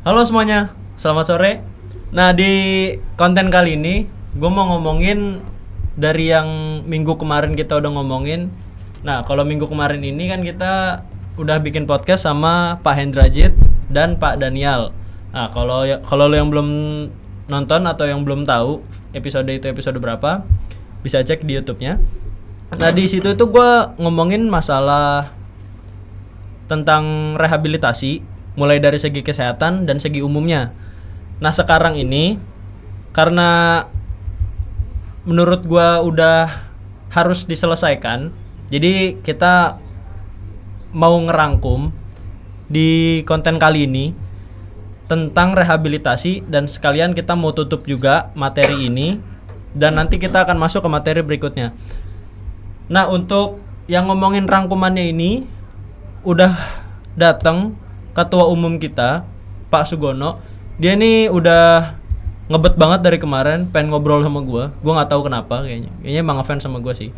Halo semuanya, selamat sore. Nah, di konten kali ini gue mau ngomongin dari yang minggu kemarin kita udah ngomongin. Nah, kalau minggu kemarin ini kan kita udah bikin podcast sama Pak Hendrajit dan Pak Daniel. Nah, kalau lo yang belum nonton atau yang belum tahu episode itu episode berapa, bisa cek di YouTube-nya. Nah, di situ tuh gue ngomongin masalah tentang rehabilitasi mulai dari segi kesehatan dan segi umumnya. Nah, sekarang ini karena menurut gua udah harus diselesaikan, jadi kita mau ngerangkum di konten kali ini tentang rehabilitasi dan sekalian kita mau tutup juga materi ini dan nanti kita akan masuk ke materi berikutnya. Nah, untuk yang ngomongin rangkumannya ini udah datang ketua umum kita, Pak Sugono. Dia nih udah ngebet banget dari kemarin pengen ngobrol sama gua. Gua nggak tahu kenapa kayaknya. Kayaknya emang ngefans sama gua sih.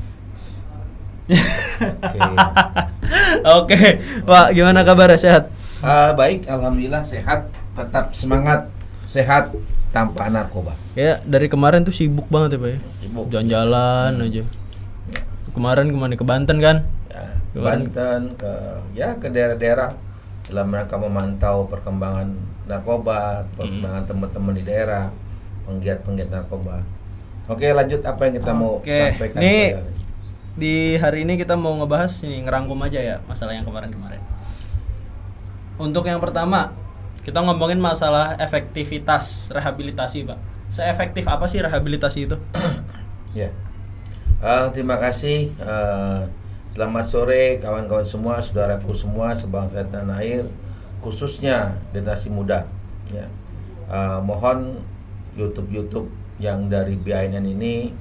Oke, Pak, gimana kabarnya? Sehat? Baik, alhamdulillah sehat, tetap semangat, sehat tanpa narkoba. Ya, dari kemarin tuh sibuk banget ya, Pak ya. Sibuk. Jalan-jalan aja. Kemarin kemana? Ke Banten kan? Ya, Banten ke daerah-daerah dalam rangka memantau perkembangan narkoba, perkembangan teman-teman di daerah, penggiat-penggiat narkoba. Oke, lanjut apa yang kita mau sampaikan. Nih, di hari ini kita mau ngebahas nih, ngerangkum aja ya masalah yang kemarin-kemarin. Untuk yang pertama, kita ngomongin masalah efektivitas rehabilitasi, Pak. Seefektif apa sih rehabilitasi itu? Ya. Terima kasih. Selamat sore kawan-kawan semua, saudaraku semua sebangsa tanah air, khususnya generasi muda. Ya. Mohon YouTube yang dari BINN ini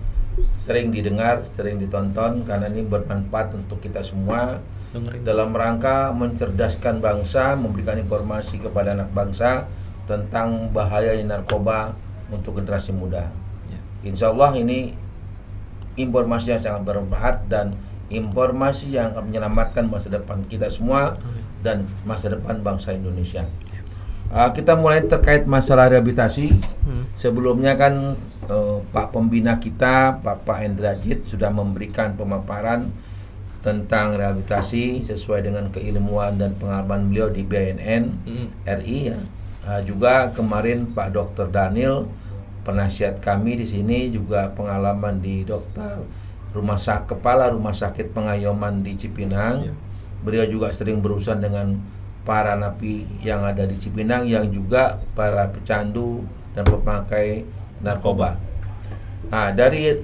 sering didengar, sering ditonton karena ini bermanfaat untuk kita semua. Dengerin. Dalam rangka mencerdaskan bangsa, memberikan informasi kepada anak bangsa tentang bahaya narkoba untuk generasi muda. Ya. Insya Allah ini informasi yang sangat bermanfaat dan informasi yang akan menyelamatkan masa depan kita semua dan masa depan bangsa Indonesia. Kita mulai terkait masalah rehabilitasi. Sebelumnya kan Pak Pembina kita, Pak Hendrajit sudah memberikan pemaparan tentang rehabilitasi sesuai dengan keilmuan dan pengalaman beliau di BNN RI ya. Juga kemarin Pak Dr. Daniel, penasihat kami di sini, juga pengalaman di kepala rumah sakit Pengayoman di Cipinang. Beliau juga sering berurusan dengan para napi yang ada di Cipinang yang juga para pecandu dan pemakai narkoba. Nah, dari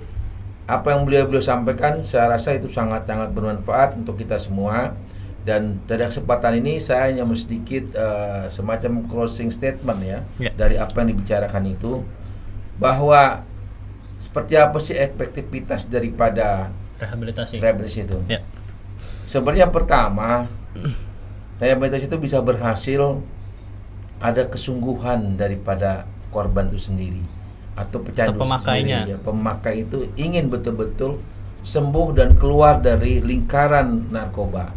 apa yang beliau sampaikan, saya rasa itu sangat-sangat bermanfaat untuk kita semua. Dan dari kesempatan ini saya hanya sedikit semacam closing statement ya dari apa yang dibicarakan itu, bahwa seperti apa sih efektivitas daripada rehabilitasi itu. Ya. Sebenarnya pertama, rehabilitasi itu bisa berhasil ada kesungguhan daripada korban itu sendiri atau pecandu sendiri. Ya, pemakai itu ingin betul-betul sembuh dan keluar dari lingkaran narkoba.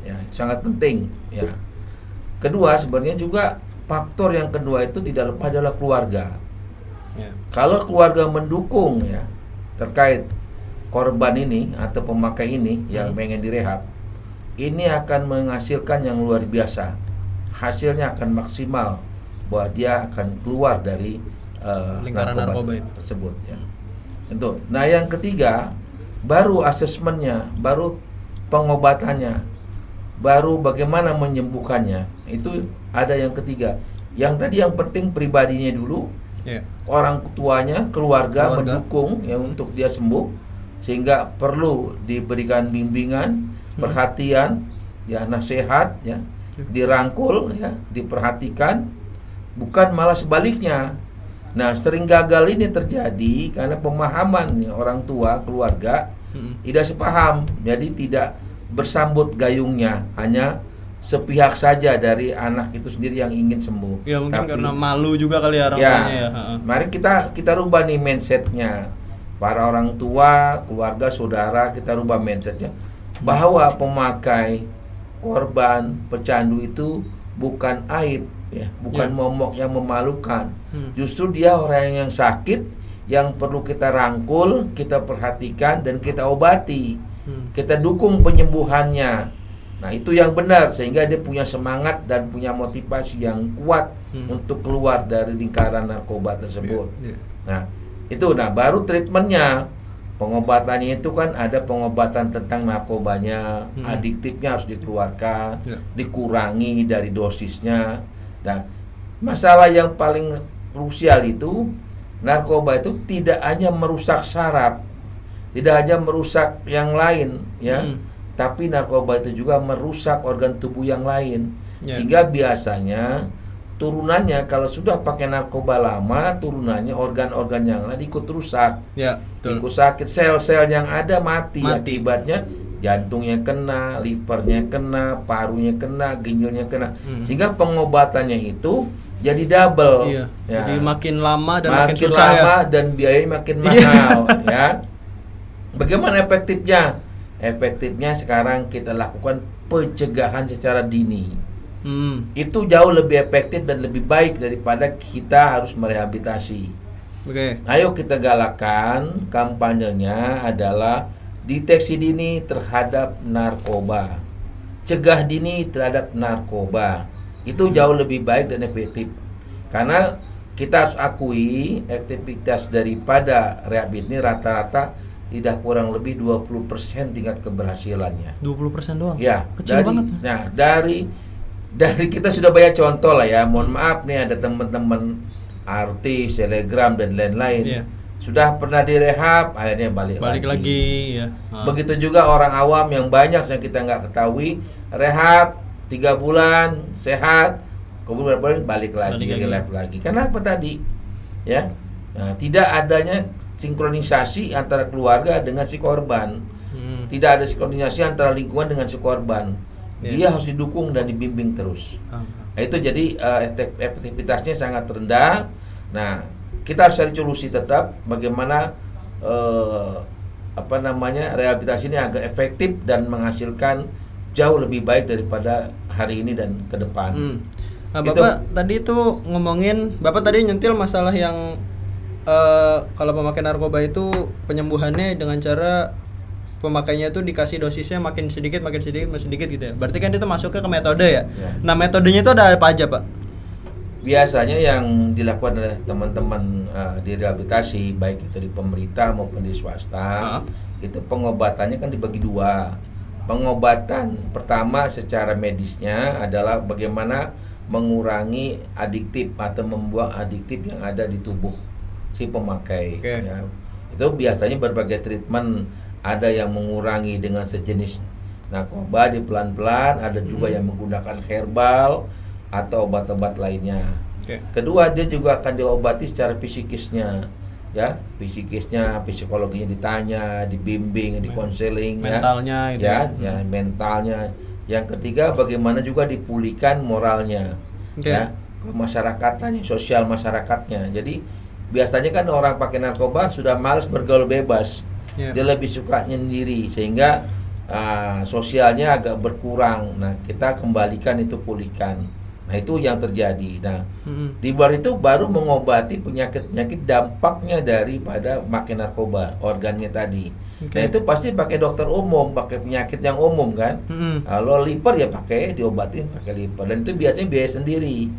Ya, sangat penting. Ya. Kedua, sebenarnya juga faktor yang kedua itu tidak lepas adalah keluarga. Ya. Kalau keluarga mendukung ya terkait korban ini atau pemakai ini yang pengen direhab, ini akan menghasilkan yang luar biasa. Hasilnya akan maksimal bahwa dia akan keluar dari lingkaran narkoba tersebut ya. Tentu. Nah, yang ketiga baru asesmennya, baru pengobatannya, baru bagaimana menyembuhkannya. Itu ada yang ketiga. Yang tadi yang penting pribadinya dulu. Yeah. Orang tuanya, keluarga mendukung ya untuk dia sembuh, sehingga perlu diberikan bimbingan, perhatian, ya nasihat, ya dirangkul, ya diperhatikan, bukan malah sebaliknya. Nah, sering gagal ini terjadi karena pemahaman ya, orang tua, keluarga tidak sepaham, jadi tidak bersambut gayungnya, hanya sepihak saja dari anak itu sendiri yang ingin sembuh. Ya mungkin karena malu juga kali ya orang tuanya ya. Mari kita rubah nih mindsetnya. Para orang tua, keluarga, saudara, kita rubah mindsetnya bahwa pemakai, korban, pecandu itu bukan aib, ya, bukan Ya. momok yang memalukan. Justru dia orang yang sakit, yang perlu kita rangkul, kita perhatikan dan kita obati. Kita dukung penyembuhannya. Nah, itu yang benar sehingga dia punya semangat dan punya motivasi yang kuat untuk keluar dari lingkaran narkoba tersebut. Nah, itu baru treatmentnya. Pengobatannya itu kan ada pengobatan tentang narkobanya, adiktifnya harus dikeluarkan, dikurangi dari dosisnya. Nah, masalah yang paling krusial itu narkoba itu tidak hanya merusak saraf, tidak hanya merusak yang lain, ya, tapi narkoba itu juga merusak organ tubuh yang lain, sehingga biasanya turunannya kalau sudah pakai narkoba lama, turunannya organ-organ yang lain ikut rusak, ikut sakit, sel-sel yang ada mati. Akibatnya jantungnya kena, livernya kena, parunya kena, ginjalnya kena, sehingga pengobatannya itu jadi double. Iya. Ya. Jadi makin lama dan makin makin susah lama ya. dan biayanya makin mahal. Ya. Bagaimana efektifnya? Efektifnya sekarang kita lakukan pencegahan secara dini. Itu jauh lebih efektif dan lebih baik daripada kita harus merehabilitasi. Ayo kita galakan kampanyenya adalah deteksi dini terhadap narkoba, cegah dini terhadap narkoba. Itu jauh lebih baik dan efektif. Karena kita harus akui efektivitas daripada rehab ini rata-rata tidak kurang lebih 20% tingkat keberhasilannya. 20% doang? Ya, kecil banget. Nah, dari kita sudah banyak contoh lah ya. Mohon maaf nih ada teman-teman artis, selegram dan lain-lain. Sudah pernah direhab, akhirnya balik lagi. Ya. Begitu juga orang awam yang banyak yang kita nggak ketahui, rehab 3 bulan sehat, kemudian balik lagi, relapse lagi. Kenapa tadi? Ya, nah, tidak adanya sinkronisasi antara keluarga dengan si korban. Tidak ada sinkronisasi antara lingkungan dengan si korban. Dia harus didukung dan dibimbing terus. Nah, itu jadi efektivitasnya sangat rendah. Nah, kita harus cari solusi tetap bagaimana rehabilitasi ini agar efektif dan menghasilkan jauh lebih baik daripada hari ini dan ke depan. Nah, Bapak tadi itu ngomongin, Bapak tadi nyentil masalah yang kalau pemakai narkoba itu penyembuhannya dengan cara pemakainya itu dikasih dosisnya makin sedikit gitu ya. Berarti kan itu masuknya ke metode ya. Nah, metodenya itu ada apa aja, Pak? Biasanya yang dilakukan oleh teman-teman di rehabilitasi baik itu di pemerintah maupun di swasta, itu pengobatannya kan dibagi dua. Pengobatan pertama secara medisnya adalah bagaimana mengurangi adiktif atau membuang adiktif yang ada di tubuh si pemakai. Ya. Itu biasanya berbagai treatment, ada yang mengurangi dengan sejenis narkoba di pelan-pelan, ada juga yang menggunakan herbal atau obat-obat lainnya. Kedua, dia juga akan diobati secara psikisnya, ya, psikologinya ditanya, dibimbing, dikonseling, mentalnya, mentalnya. Yang ketiga, bagaimana juga dipulihkan moralnya, ya, ke masyarakatnya, sosial masyarakatnya. Jadi biasanya kan orang pakai narkoba sudah malas bergaul bebas. Dia lebih suka nyendiri sehingga sosialnya agak berkurang. Nah, kita kembalikan itu, pulihkan. Nah, itu yang terjadi. Nah, di luar itu baru mengobati penyakit-penyakit dampaknya daripada makin narkoba, organnya tadi. Nah, itu pasti pakai dokter umum, pakai penyakit yang umum kan. Kalau liver ya pakai diobatin pakai liver, dan itu biasanya biaya sendiri.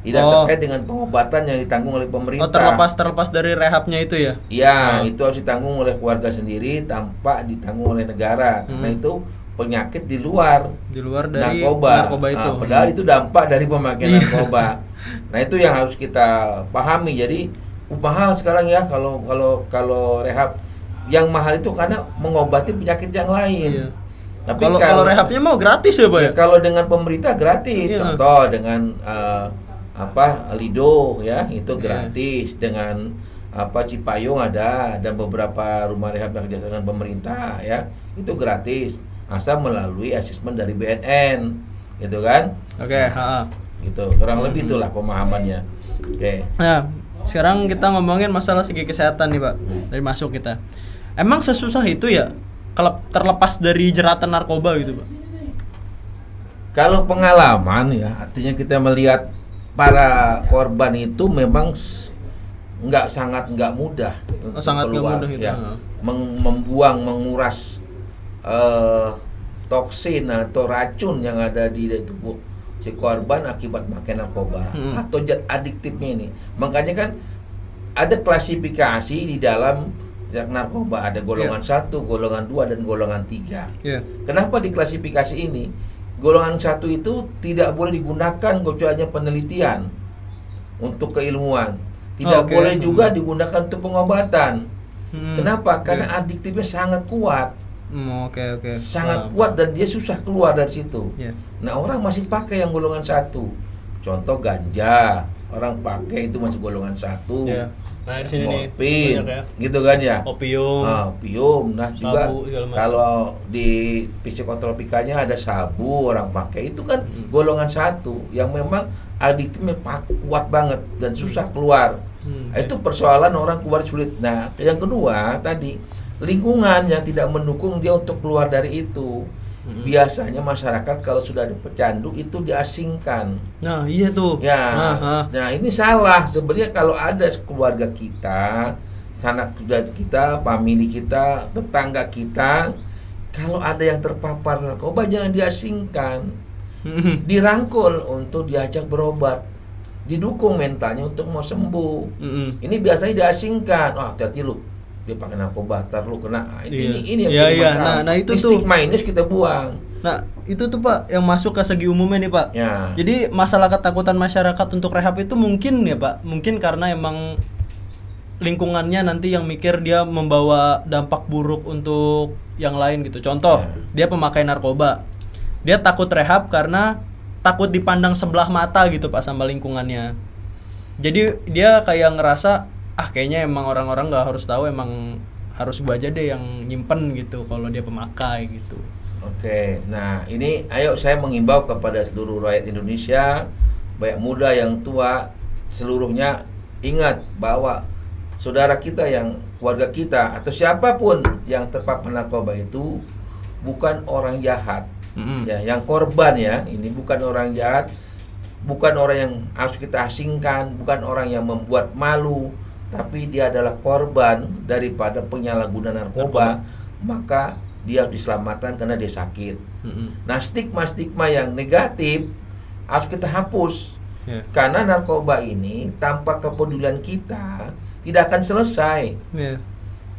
Tidak terkait dengan pengobatan yang ditanggung oleh pemerintah. Terlepas dari rehabnya itu ya? Iya, itu harus ditanggung oleh keluarga sendiri tanpa ditanggung oleh negara. Karena itu penyakit di luar dari narkoba itu. Padahal itu dampak dari pemakaian narkoba. Nah, itu yang harus kita pahami. Jadi mahal sekarang ya kalau rehab. Yang mahal itu karena mengobati penyakit yang lain. Tapi kalau rehabnya mau gratis ya, Pak ya? Kalau dengan pemerintah gratis. Contoh dengan Lido ya, itu gratis. Dengan Cipayung ada, dan beberapa rumah rehab yang kerjasama dengan pemerintah ya, itu gratis asal melalui asesmen dari BNN, gitu kan? Gitu, kurang lebih itulah pemahamannya. Nah, sekarang kita ngomongin masalah segi kesehatan nih, Pak. Dari masuk kita, emang sesusah itu ya kalau terlepas dari jeratan narkoba gitu, Pak? Kalau pengalaman ya, artinya kita melihat para korban itu memang nggak mudah untuk sangat nggak keluar, mudah itu. ya. Menguras toksin atau racun yang ada di tubuh si korban akibat makan narkoba atau zat adiktifnya ini. Makanya kan ada klasifikasi di dalam zat narkoba, ada golongan 1, golongan 2 dan golongan 3. Kenapa di klasifikasi ini? Golongan 1 itu tidak boleh digunakan kecuali penelitian untuk keilmuan. Tidak boleh juga digunakan untuk pengobatan. Kenapa? Karena adiktifnya sangat kuat. Sangat kuat dan dia susah keluar dari situ. Nah, orang masih pakai yang golongan 1. Contoh ganja, orang pakai itu masih golongan 1. Nah, di sini morfin, nih, gitu kan ya. Opium. Nah, juga kalau di psikotropikanya ada sabu, orang pakai itu kan golongan 1 yang memang adiktifnya kuat banget dan susah keluar. Itu persoalan orang keluar sulit. Nah, yang kedua tadi, lingkungan yang tidak mendukung dia untuk keluar dari itu. Biasanya masyarakat kalau sudah ada pecandu itu diasingkan. Nah, iya tuh. Ya. Nah, ini salah. Sebenarnya kalau ada keluarga kita, sanak kita, famili kita, tetangga kita, kalau ada yang terpapar narkoba jangan diasingkan. Dirangkul untuk diajak berobat. Didukung mentalnya untuk mau sembuh. Ini biasanya diasingkan. Hati-hati lu. Dia pakai narkoba, ntar lu kena. Ini yang jadi masalah. Nah, itu stigma ini harus kita buang. Nah, itu tuh Pak yang masuk ke segi umumnya nih Pak. Jadi masalah ketakutan masyarakat untuk rehab itu mungkin ya Pak, mungkin karena emang lingkungannya nanti yang mikir dia membawa dampak buruk untuk yang lain gitu. Contoh, dia pemakai narkoba. Dia takut rehab karena takut dipandang sebelah mata gitu Pak sama lingkungannya. Jadi dia kayak ngerasa kayaknya emang orang-orang nggak harus tahu, emang harus gua aja deh yang nyimpen gitu kalau dia pemakai gitu. Oke, nah ini ayo saya mengimbau kepada seluruh rakyat Indonesia, baik muda yang tua, seluruhnya ingat bahwa saudara kita yang keluarga kita atau siapapun yang terpapar narkoba itu bukan orang jahat. Ya, yang korban ya, ini bukan orang jahat, bukan orang yang harus kita asingkan, bukan orang yang membuat malu, tapi dia adalah korban daripada penyalahgunaan narkoba, maka dia harus diselamatkan karena dia sakit. Nah, stigma-stigma yang negatif harus kita hapus. Karena narkoba ini tanpa kepedulian kita tidak akan selesai.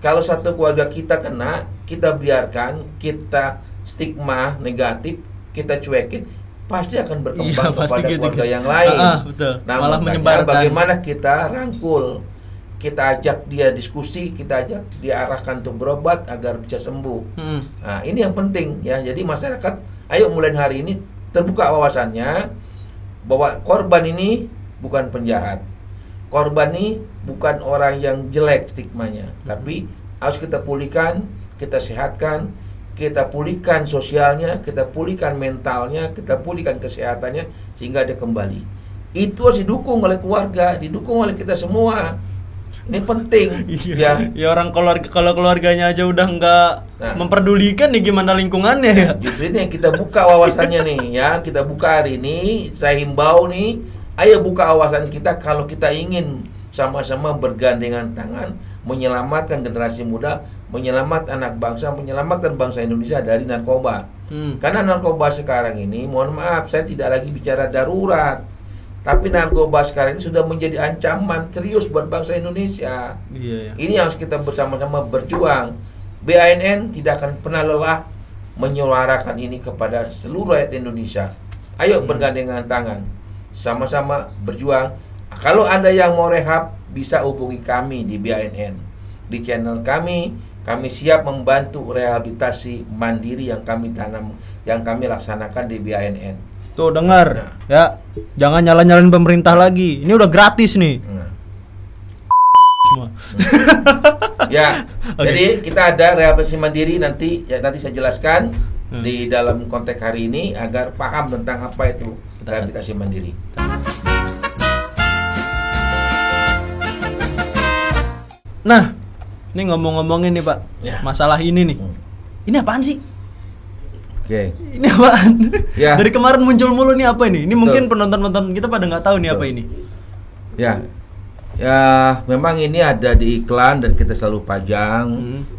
Kalau satu keluarga kita kena, kita biarkan, kita stigma negatif, kita cuekin, pasti akan berkembang kepada keluarga yang lain. Nah, malah menyebarkan. Bagaimana kita rangkul, kita ajak dia diskusi, kita ajak dia arahkan untuk berobat agar bisa sembuh. Nah, ini yang penting ya. Jadi masyarakat, ayo mulai hari ini terbuka wawasannya bahwa korban ini bukan penjahat, korban ini bukan orang yang jelek stigmanya, tapi harus kita pulihkan, kita sehatkan, kita pulihkan sosialnya, kita pulihkan mentalnya, kita pulihkan kesehatannya sehingga dia kembali. Itu harus didukung oleh keluarga, didukung oleh kita semua. Ini penting. Ya orang kalau keluarganya aja udah nggak memperdulikan nih, gimana lingkungannya ya? Justru ini yang kita buka wawasannya nih ya, kita buka hari ini. Saya himbau nih, ayo buka wawasan kita kalau kita ingin sama-sama bergandengan tangan menyelamatkan generasi muda, menyelamatkan anak bangsa, menyelamatkan bangsa Indonesia dari narkoba. Karena narkoba sekarang ini, mohon maaf, saya tidak lagi bicara darurat, tapi narkoba sekarang ini sudah menjadi ancaman serius buat bangsa Indonesia. Ini harus kita bersama-sama berjuang. BANN tidak akan pernah lelah menyuarakan ini kepada seluruh rakyat Indonesia. Ayo bergandengan tangan, sama-sama berjuang. Kalau ada yang mau rehab, bisa hubungi kami di BANN, di channel kami siap membantu rehabilitasi mandiri yang kami tanam, yang kami laksanakan di BANN. Tuh dengar, ya, jangan nyalain pemerintah lagi. Ini udah gratis nih. Semua. Ya, jadi kita ada rehabilitasi mandiri nanti saya jelaskan di dalam konteks hari ini agar paham tentang apa itu rehabilitasi mandiri. Nah, ini ngomong-ngomongin nih Pak, masalah ini nih. Ini apaan sih? Oke. Ini apaan? Ya. Dari kemarin muncul mulu nih apa ini? Ini Betul. mungkin penonton-penonton kita pada nggak tahu nih apa Betul. ini. Ya. Ya, memang ini ada di iklan dan kita selalu pajang.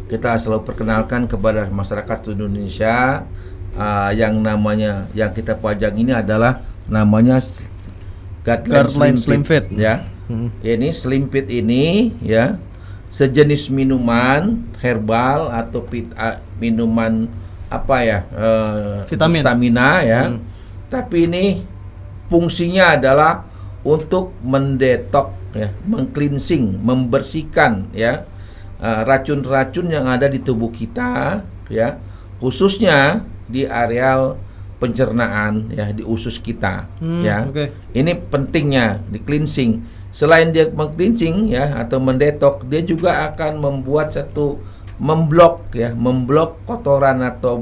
Kita selalu perkenalkan kepada masyarakat Indonesia yang namanya yang kita pajang ini adalah namanya Guideline Slim Fit. Ya. Ini Slim Fit ini ya sejenis minuman herbal atau minuman apa ya? Vitamin. Stamina ya. Tapi ini fungsinya adalah untuk mendetok ya, mengcleansing, membersihkan ya racun-racun yang ada di tubuh kita ya, khususnya di areal pencernaan ya, di usus kita ya. Okay. Ini pentingnya di cleansing. Selain dia meng-cleansing ya atau mendetok, dia juga akan membuat memblok kotoran atau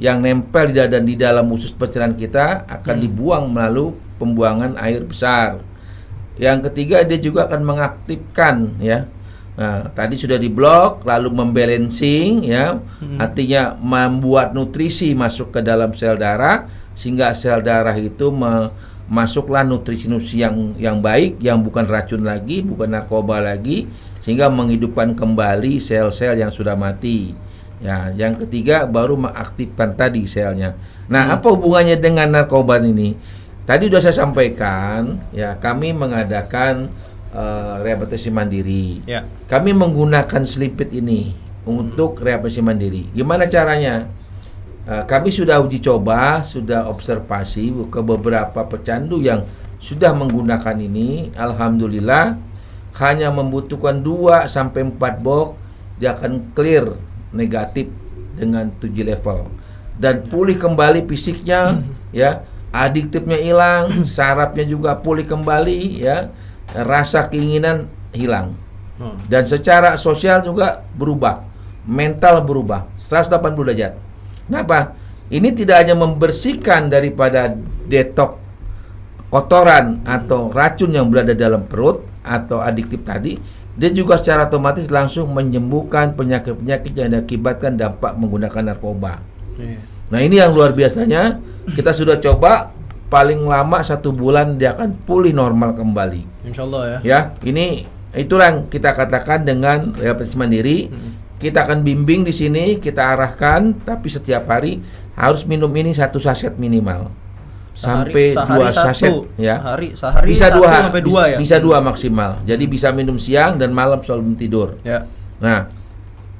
yang nempel di dalam usus pencernaan kita akan dibuang melalui pembuangan air besar. Yang ketiga, dia juga akan mengaktifkan ya. Nah, tadi sudah diblok, lalu membalancing ya, artinya membuat nutrisi masuk ke dalam sel darah sehingga sel darah itu masuklah nutrisi-nutrisi yang baik, yang bukan racun lagi, bukan narkoba lagi, sehingga menghidupkan kembali sel-sel yang sudah mati. Ya, yang ketiga baru mengaktifkan tadi selnya. Nah, apa hubungannya dengan narkoba ini? Tadi sudah saya sampaikan, ya kami mengadakan rehabilitasi mandiri. Ya. Kami menggunakan Slim Fit ini untuk rehabilitasi mandiri. Gimana caranya? Kami sudah uji coba, sudah observasi ke beberapa pecandu yang sudah menggunakan ini. Alhamdulillah, hanya membutuhkan 2-4 box, dia akan clear negatif dengan 7 level dan pulih kembali fisiknya ya, adiktifnya hilang, sarafnya juga pulih kembali ya, rasa keinginan hilang dan secara sosial juga berubah, mental berubah 180 derajat. Kenapa? Ini tidak hanya membersihkan daripada detok kotoran atau racun yang berada dalam perut atau adiktif tadi, dia juga secara otomatis langsung menyembuhkan penyakit-penyakit yang diakibatkan dampak menggunakan narkoba. Nah, ini yang luar biasanya. Kita sudah coba, paling lama 1 bulan dia akan pulih normal kembali. Insya Allah ya. Ya, itulah yang kita katakan dengan rehabilitasi mandiri. Kita akan bimbing di sini, kita arahkan, tapi setiap hari harus minum ini 1 saset minimal. Sampai 2 saset ya. Sehari bisa 2 sampai 2 ya. Bisa 2 maksimal. Jadi bisa minum siang dan malam sebelum tidur. Ya. Nah,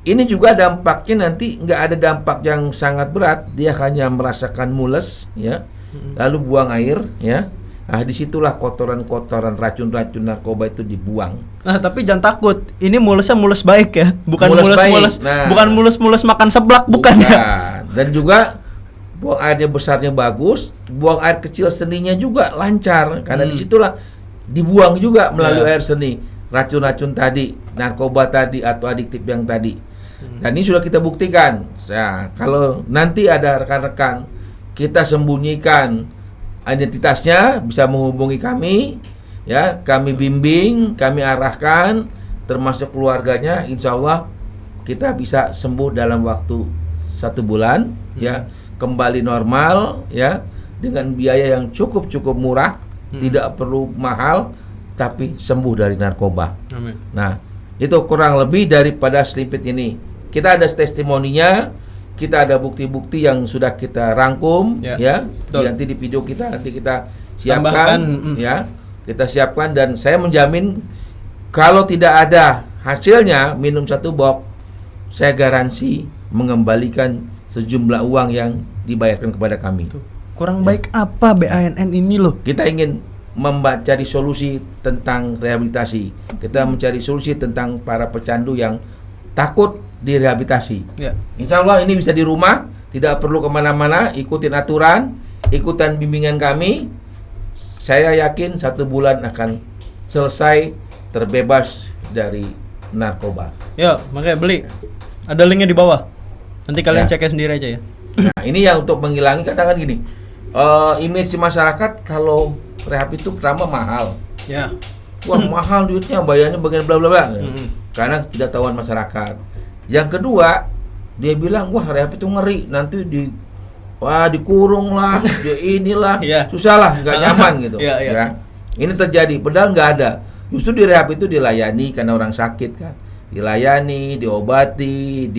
ini juga dampaknya nanti nggak ada dampak yang sangat berat. Dia hanya merasakan mules ya. Lalu buang air ya. Nah, disitulah kotoran-kotoran racun-racun narkoba itu dibuang. Nah, tapi jangan takut. Ini mulesnya mules baik ya. Bukan Mules baik. mulus-mulus. Nah. Bukan mulus-mulus makan seblak, bukan ya. Dan juga buang airnya besarnya bagus, buang air kecil seninya juga lancar karena disitulah dibuang juga melalui air seni racun-racun tadi, narkoba tadi atau adiktif yang tadi. Dan ini sudah kita buktikan. Nah, kalau nanti ada rekan-rekan kita sembunyikan identitasnya, bisa menghubungi kami, ya kami bimbing, kami arahkan, termasuk keluarganya. Insya Allah kita bisa sembuh dalam waktu 1 bulan, ya kembali normal ya dengan biaya yang cukup murah, tidak perlu mahal, tapi sembuh dari narkoba. Amin. Nah, itu kurang lebih daripada Slim Fit ini. Kita ada testimoninya, kita ada bukti-bukti yang sudah kita rangkum ya. Nanti di video kita nanti kita siapkan ya. Kita siapkan dan saya menjamin kalau tidak ada hasilnya minum 1 box, saya garansi mengembalikan sejumlah uang yang dibayarkan kepada kami. Kurang baik apa BANN ini loh? Kita ingin mencari solusi tentang rehabilitasi. Kita mencari solusi tentang para pecandu yang takut direhabilitasi. Ya. Insya Allah ini bisa di rumah, tidak perlu kemana-mana, ikutin aturan, ikutan bimbingan kami. Saya yakin 1 bulan akan selesai terbebas dari narkoba. Ya, makanya beli. Ada linknya di bawah. Nanti kalian cek sendiri aja ya. Nah, ini yang untuk menghilangi katakan gini. Image masyarakat kalau rehab itu pertama mahal. Ya. Wah, mahal duitnya, bayarnya bagian bla bla bla. Karena tidak tahuan masyarakat. Yang kedua, dia bilang, "Wah, rehab itu ngeri, nanti wah dikurung lah, dia inilah, Iya. susah lah, nggak nyaman gitu. Iya, iya. Ya. Ini terjadi, padahal nggak ada. Justru di rehab itu dilayani karena orang sakit kan, dilayani, diobati,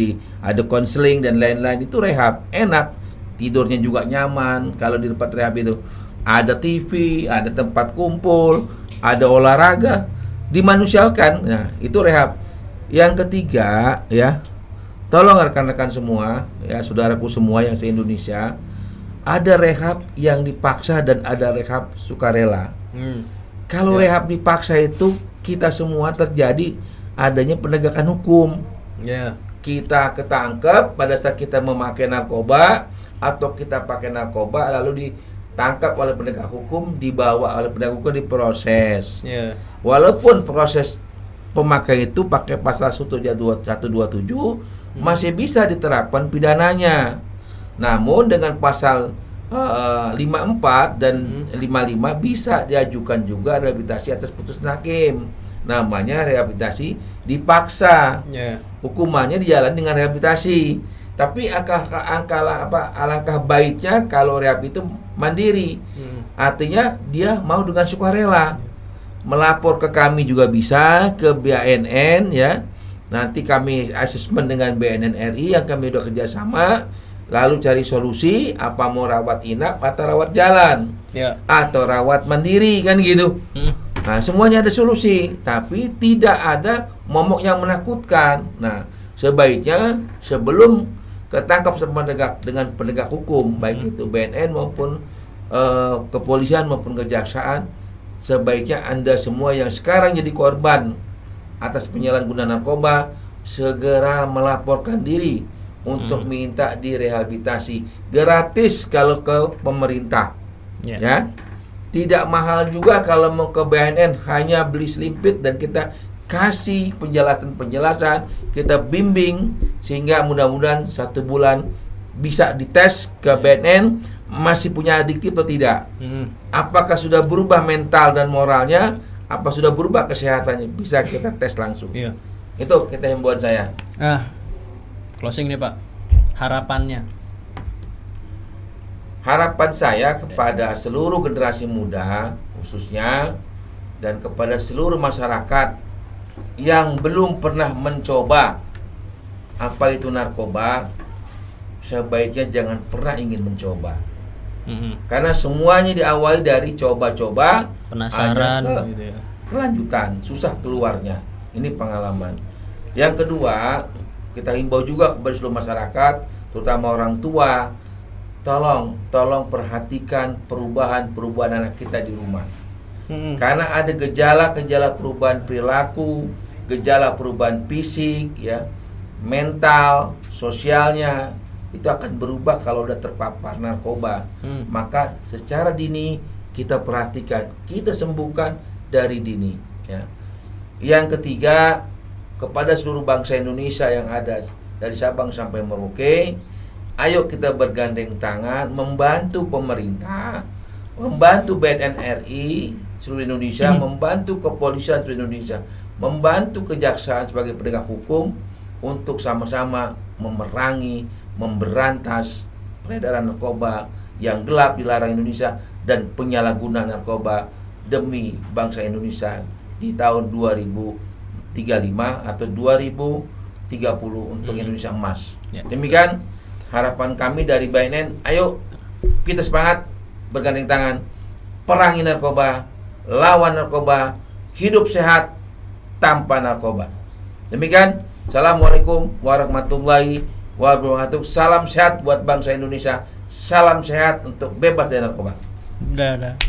ada konseling dan lain-lain. Itu rehab, enak, tidurnya juga nyaman. Kalau di tempat rehab itu ada TV, ada tempat kumpul, ada olahraga, dimanusiakan. Nah, itu rehab. Yang ketiga, ya, tolong rekan-rekan semua, ya, saudaraku semua yang se-Indonesia, ada rehab yang dipaksa dan ada rehab sukarela. Kalau rehab dipaksa itu kita semua terjadi adanya penegakan hukum. Kita ketangkep pada saat kita memakai narkoba atau kita pakai narkoba lalu ditangkap oleh penegak hukum, dibawa oleh penegak hukum, diproses. Walaupun proses pemakai itu pakai pasal 127 masih bisa diterapkan pidananya. Namun dengan pasal 54 dan 55 bisa diajukan juga rehabilitasi atas putusan hakim. Namanya rehabilitasi dipaksa. Hukumannya dijalani dengan rehabilitasi. Tapi alangkah baiknya kalau rehab itu mandiri. Artinya dia mau dengan sukarela. Melapor ke kami juga bisa, ke BNN, ya. Nanti kami asesmen dengan BNN RI yang kami udah kerjasama. Lalu cari solusi, apa mau rawat inap atau rawat jalan, atau rawat mandiri, kan gitu. Nah, semuanya ada solusi, tapi tidak ada momok yang menakutkan. Nah, sebaiknya sebelum ketangkap dengan penegak hukum, baik itu BNN maupun kepolisian maupun kejaksaan, sebaiknya Anda semua yang sekarang jadi korban atas penyalahgunaan narkoba segera melaporkan diri untuk minta direhabilitasi gratis kalau ke pemerintah, ya. Tidak mahal juga kalau mau ke BNN, hanya beli selimpit dan kita kasih penjelasan, kita bimbing sehingga mudah-mudahan 1 bulan bisa dites ke BNN masih punya adiktif atau tidak. Apakah sudah berubah mental dan moralnya, apa sudah berubah kesehatannya, bisa kita tes langsung. Itu kita himbauan saya. Closing nih Pak, harapannya. Harapan saya kepada seluruh generasi muda khususnya dan kepada seluruh masyarakat yang belum pernah mencoba apa itu narkoba, sebaiknya jangan pernah ingin mencoba. Karena semuanya diawali dari coba-coba, penasaran hanya gitu ya. kelanjutan, susah keluarnya. Ini pengalaman. Yang kedua, kita himbau juga kepada seluruh masyarakat, terutama orang tua, tolong perhatikan perubahan anak kita di rumah. Karena ada gejala perubahan perilaku, gejala perubahan fisik, ya, mental, sosialnya itu akan berubah kalau udah terpapar narkoba. Maka secara dini kita perhatikan, kita sembuhkan dari dini, ya. Yang ketiga, kepada seluruh bangsa Indonesia yang ada dari Sabang sampai Merauke, ayo kita bergandeng tangan membantu pemerintah, membantu BNN RI seluruh Indonesia, membantu kepolisian seluruh Indonesia, membantu kejaksaan sebagai penegak hukum untuk sama-sama memerangi, memberantas peredaran narkoba yang gelap dilarang Indonesia dan penyalahgunaan narkoba demi bangsa Indonesia di tahun 2035 atau 2030 untuk Indonesia emas. Demikian harapan kami dari BNN. Ayo kita semangat, bergandeng tangan, perangi narkoba, lawan narkoba, hidup sehat tanpa narkoba. Demikian. Assalamualaikum warahmatullahi wabarakatuh. Salam sehat buat bangsa Indonesia. Salam sehat untuk bebas dari narkoba. Udah.